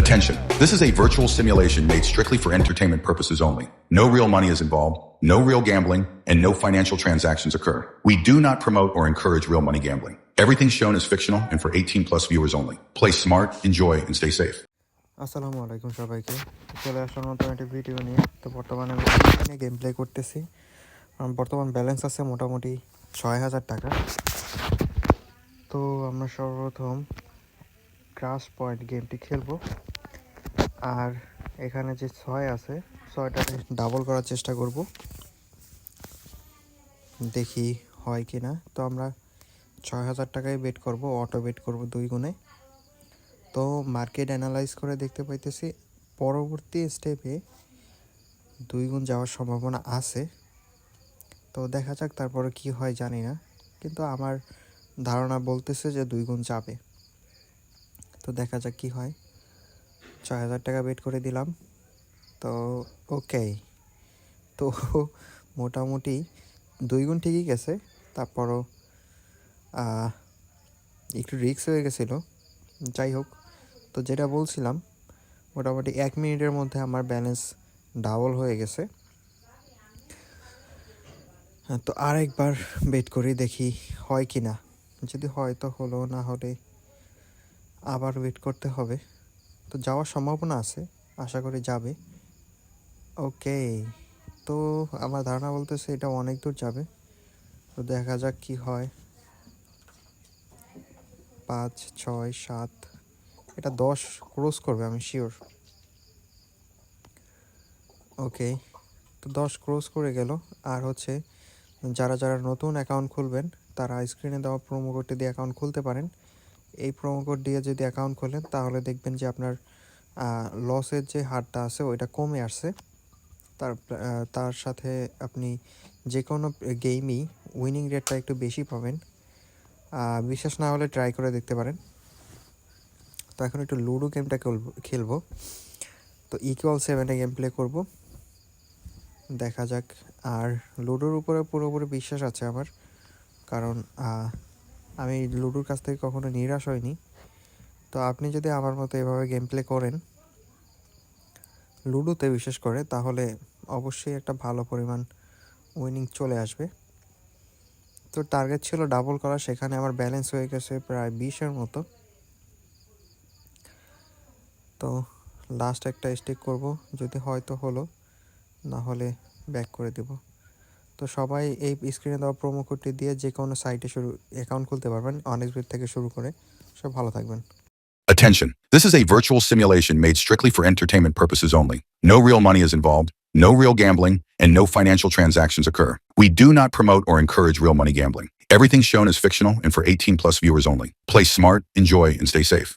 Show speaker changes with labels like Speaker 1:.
Speaker 1: Attention, this is a virtual simulation made strictly for entertainment purposes only. No real money is involved, no real gambling, and no financial transactions occur. We do not promote or encourage real money gambling. Everything shown is fictional and for 18 plus viewers only. Play smart, enjoy, and stay safe.
Speaker 2: আসসালামু আলাইকুম সবাইকে, চলে আসলাম নতুন একটা video নিয়ে। তো বর্তমানে আমি এখানে গেম প্লে করতেছি। বর্তমান ব্যালেন্স আছে মোটামুটি ৬,০০০ টাকা। তো আমরা সর্বপ্রথম ক্রাশ পয়েন্ট গেমটি খেলবো, আর এখানে যে ৬ আছে ৬টাকে ডাবল করার চেষ্টা করব, দেখি হয় কি না। তো আমরা ৬,০০০ টাকায় বেট করব, অটো বেট করব 2 গুণে। তো মার্কেট অ্যানালাইজ করে দেখতে পাইতেছি পরবর্তী স্টেপে 2 গুণ যাওয়ার সম্ভাবনা আছে। তো দেখা যাক তারপরে কি হয় জানি না, কিন্তু আমার ধারণা বলতেছে যে 2 গুণ যাবে। তো দেখা যাক কি হয়। ৬,০০০ টাকা বেট করে দিলাম। তো ওকে, তো মোটামুটি 2 গুণ ঠিকই গেছে, তারপরও একটু রিস্ক হয়ে গেছিলো। যাই হোক, তো যেটা বলছিলাম মোটামুটি 1 মিনিটের মধ্যে আমার ব্যালেন্স ডাবল হয়ে গেছে। তো আরেকবার বেট করি, দেখি হয় কি না। যদি হয় তো হলো, না হলে আবার ওয়েট করতে হবে। তো যাওয়ার সম্ভাবনা আছে, আশা করি যাবে। ওকে, তো আমার ধারণা বলতেছে এটা অনেক দূর যাবে। তো দেখা যাক কি হয়। 5, 6, 7, এটা 10 ক্রস করবে, আমি শিওর। ওকে, তো 10 ক্রস করে গেল। আর হচ্ছে যারা যারা নতুন অ্যাকাউন্ট খুলবেন তারা স্ক্রিনে দেওয়া প্রোমো কোডটি দিয়ে অ্যাকাউন্ট খুলতে পারেন। এই প্রোমো কোড দিয়ে যদি অ্যাকাউন্ট খোলেন তাহলে দেখবেন যে আপনার লসের যে হারটা আছে ওইটা কমে আসছে। তার সাথে আপনি যে কোনো গেমই উইনিং রেটটা একটু বেশি পাবেন। বিশ্বাস না হলে ট্রাই করে দেখতে পারেন। তো এখন একটু লুডো গেমটা খেলবো। তো ইকুয়াল 7-এ গেম প্লে করবো, দেখা যাক। আর লুডোর উপরে পুরোপুরি বিশ্বাস আছে আমার, কারণ আমি লুডোর কাছ থেকে কখনো নিরাশ হইনি। তো আপনি যদি আমার মতো এভাবে গেম প্লে করেন লুডোতে বিশেষ করে, তাহলে অবশ্যই একটা ভালো পরিমাণ উইনিং চলে আসবে। তো টার্গেট ছিল ডাবল করা, সেখানে আমার ব্যালেন্স হয়ে গেছে প্রায় 20-এর মতো। তো লাস্ট একটা স্টিক করব, যদি হয়তো হলো, না হলে ব্যাক করে দেব। তো সবাই এই স্ক্রিনে দেওয়া প্রোমো কোডটি দিয়ে যে কোনো সাইটে অ্যাকাউন্ট খুলতে পারবেন, অনেক্সবেট থেকে শুরু করে। সব ভালো থাকবেন।
Speaker 1: Attention, this is a virtual simulation made strictly for entertainment purposes only. No real money is involved, no real gambling, and no financial transactions occur. We do not promote or encourage real money gambling. Everything shown is fictional and for 18 plus viewers only. Play smart, enjoy, and stay safe.